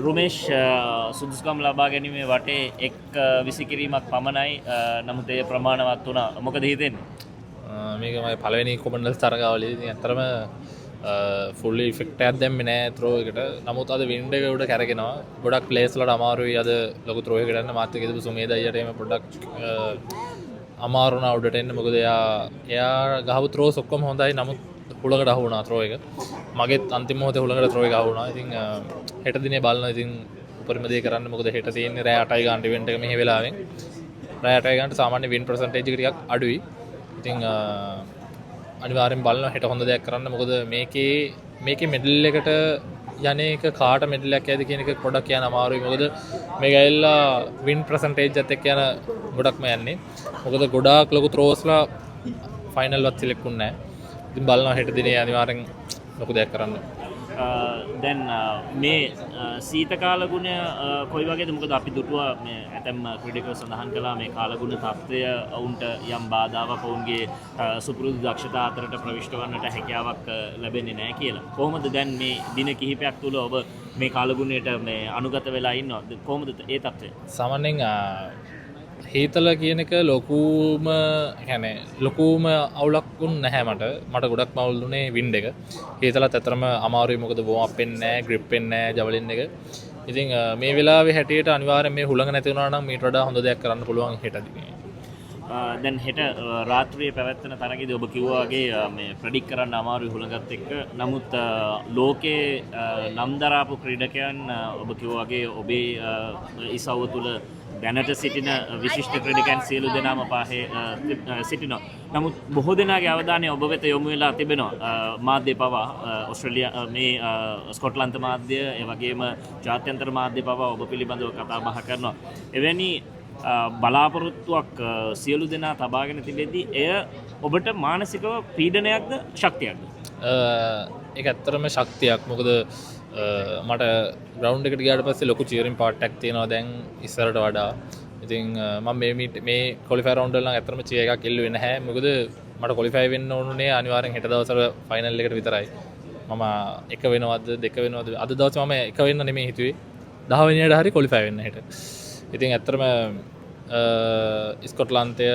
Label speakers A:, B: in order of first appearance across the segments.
A: රුමේෂ් සුදුසුකම් ලබා ගැනීමේ වටේ එක් විසිකිරීමක් පමණයි නමුත් ඒ ප්‍රමාණවත් වුණා. මොකද හිතෙන්නේ?
B: මේක මගේ පළවෙනි කොමන්ඩල්ස් තරගාවලිය. ඉතින් ඇත්තටම ෆුල් ඉෆෙක්ට් එකක් දැම්මේ නැහැ ත්‍රෝ එකට. නමුත් අද වින්ඩ් එක උඩ කැරගෙනවා. ගොඩක් ප්ලේස් වලට අමාරුයි අද ලොකු ත්‍රෝ එකකට යන්න. මාත් එක්ක ඉඳපු සුමේද අයියට එම පොඩ්ඩක් අමාරු වුණා උඩට එන්න. මොකද එයා ගහපු ත්‍රෝස් ඔක්කොම හොඳයි. නමුත් හුලකට අහු වුණා ත්‍රෝ එක. මගෙත් අන්තිම මොහොතේ හුලකට ත්‍රෝ එක අහු වුණා. ඉතින් හෙට දිනේ බලනවා. ඉතින් උපරිම දේ කරන්න. මොකද හෙට තියෙන්නේ රෑ 8යි ගානට ඉවෙන්ට් එක මෙහි වෙලාවෙන්. රෑ 8යි ගානට සාමාන්‍ය වින් පර්සන්ටේජ් එක ටිකක් අඩුයි. ඉතින් අනිවාර්යෙන් බලනවා හෙට හොඳ දෙයක් කරන්න. මොකද මේකේ මෙඩල් එකට යන්නේක කාට මෙඩල් එකක් ඇයිද කියන එක පොඩ්ඩක් කියන්න අමාරුයි. මොකද මේක ඇවිල්ලා වින් පර්සන්ටේජ් එකත් එක්ක යන ගොඩක්ම යන්නේ. මොකද ගොඩාක් ලොකු ත්‍රෝස්ලා ෆයිනල් වත් සිලෙක්ට් වුණේ නැහැ. ඉතින් බලනවා හෙට දිනේ අනිවාර්යෙන් ලොකු දෙයක් කරන්න.
A: දැන් මේ සීත කාලගුණය කොයි වගේද? මොකද අපි දුටුවා මේ ඇතැම් ක්‍රීඩකයෝ සඳහන් කළා මේ කාලගුණ තත්ත්වය ඔවුන්ට යම් බාධාවක් ඔවුන්ගේ සුපුරුදු දක්ෂතා අතරට ප්‍රවිෂ්ඨ වන්නට හැකියාවක් ලැබෙන්නේ නැහැ කියලා. කොහොමද දැන් මේ දින කිහිපයක් තුල ඔබ මේ කාලගුණයට මේ අනුගත වෙලා ඉන්නවද? කොහොමද ඒ තත්ත්වය?
B: සාමාන්‍යයෙන් හේතල කියන එක ලොකුම අවුලක්ුන් නැහැ මට ගොඩක් මවුල්ුනේ වින්ඩ් එක. හේතලත් ඇතරම අමාරුයි. මොකද බෝම් අප් වෙන්නේ නැහැ, ග්‍රිප් වෙන්නේ නැහැ ජවලින් එක. ඉතින් මේ වෙලාවේ හැටියට අනිවාර්යෙන් මේ හුළඟ නැති වුණා නම් මීට වඩා හොඳ දෙයක් කරන්න පුළුවන් හෙටදී.
A: දැන් හෙට රාත්‍රියේ පැවැත්වෙන තරගයේදී ඔබ කිව්වා වගේ මේ ප්‍රෙඩික්ට් කරන්න අමාරුයි හුළඟත් එක්ක. නමුත් ලෝකේ නම් දරාපු ක්‍රීඩකයන් ඔබ කිව්වා වගේ ඔබේ ඉසව්ව තුල දැනට සිටින විශිෂ්ට ක්‍රීඩකයන් සියලු දෙනාම පාහේ සිටිනවා. නමුත් බොහෝ දෙනාගේ අවධානය ඔබ වෙත යොමු වෙලා තිබෙනවා. මාධ්‍ය පවා ඕස්ට්‍රේලියා මේ ස්කොට්ලන්ත මාධ්‍ය ඒ වගේම ජාත්‍යන්තර මාධ්‍ය පවා ඔබ පිළිබඳව කතා බහ කරනවා. එවැනි බලාපොරොත්තුවක් සියලු දෙනා තබාගෙන තිබෙද්දී එය ඔබට මානසිකව පීඩනයක්ද ශක්තියක්ද?
B: ඒක ඇත්තටම ශක්තියක්. මොකද මට ග්‍රවුන්ඩ් එකට ගියාට පස්සේ ලොකු චීරින් පාට් එකක් තියෙනවා දැන් ඉස්සරට වඩා. ඉතින් මම මේ ක්වොලිෆයි රවුන්ඩ් වල නම් ඇත්තටම චියර් එකක් එල්ලුවේ නැහැ. මොකද මට ක්වොලිෆයි වෙන්න ඕනුනේ අනිවාර්යෙන් හෙට දවසට ෆයිනල් එකට විතරයි. මම 1 වෙනවද 2 වෙනවද අද දවසේ මම 1 වෙන්න නෙමෙයි හිතුවේ. 10 වෙනියට හරි ක්වොලිෆයි වෙන්න හෙට. ඉතින් ඇත්තටම ස්කොට්ලන්තය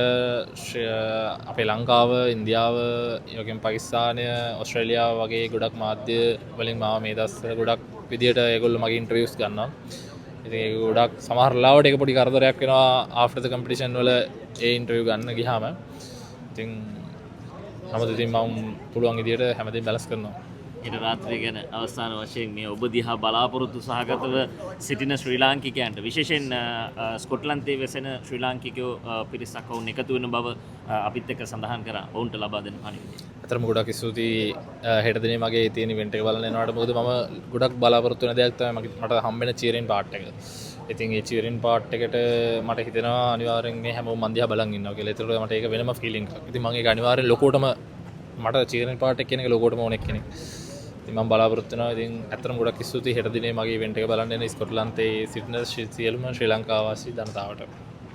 B: අපේ ලංකාව ඉන්දියාව යෝගෙන් පකිස්ථානය ඔස්ට්‍රේලියාව වගේ ගොඩක් මාධ්‍ය වලින් මාව මේ දස් ගොඩක් විදියට ඒගොල්ලෝ මගේ ඉන්ටර්වියුස් ගන්නවා. ඉතින් ඒක ගොඩක් සමහර ලාවට ඒක පොඩි කරදරයක් වෙනවා ආෆ්ටර් ද කම්පිටිෂන් වල ඒ ඉන්ටර්වියු ගන්න ගියාම. ඉතින් නමුත් ඉතින් මම පුළුවන් විදියට හැමදේම බැලන්ස් කරනවා.
A: ඊට රාත්‍රිය ගැන අවසාන වශයෙන් මේ ඔබ දිහා බලාපොරොත්තු සහගතව සිටින ශ්‍රී ලාංකිකයන්ට විශේෂයෙන් ස්කොට්ලන්තයේ වෙසෙන ශ්‍රී ලාංකිකයෝ පිරිසක් වුන් එකතු වෙන බව අපිත් එක්ක සඳහන් කරා. ඔවුන්ට ලබා දෙන පණිවිඩය.
B: අතරම ගොඩක් ස්තුතියි හෙට දිනේ මගේ තියෙන ඉවෙන්ට් එක බලන්න එනවාට. මොකද මම ගොඩක් බලාපොරොත්තු වෙන දෙයක් තමයි මට හම්බෙන චීරින් පාට් එක. ඉතින් ඒ චීරින් පාට් එකට මට හිතෙනවා අනිවාර්යෙන් මේ හැමෝම මන් දිහා බලන් ඉන්නවා කියලා. ඒතර මට ඒක වෙනම ෆීලිං එකක්. ඉතින් මම ඒක අනිවාර්යෙන් ලොකෝටම මට චීරින් පාට් එක කියන එක ලොකෝටම ඕන කෙනෙක්. ඉතින් මම බලාපොරොත්තු වෙනවා. ඉතින් ඇත්තටම ගොඩක් ස්තුතියි හෙට දිනේ මගේ ඉවෙන්ට් එක බලන්න එන ස්කොට්ලන්තයේ සිටින සියලුම ශ්‍රී ලංකාවාසී ජනතාවට.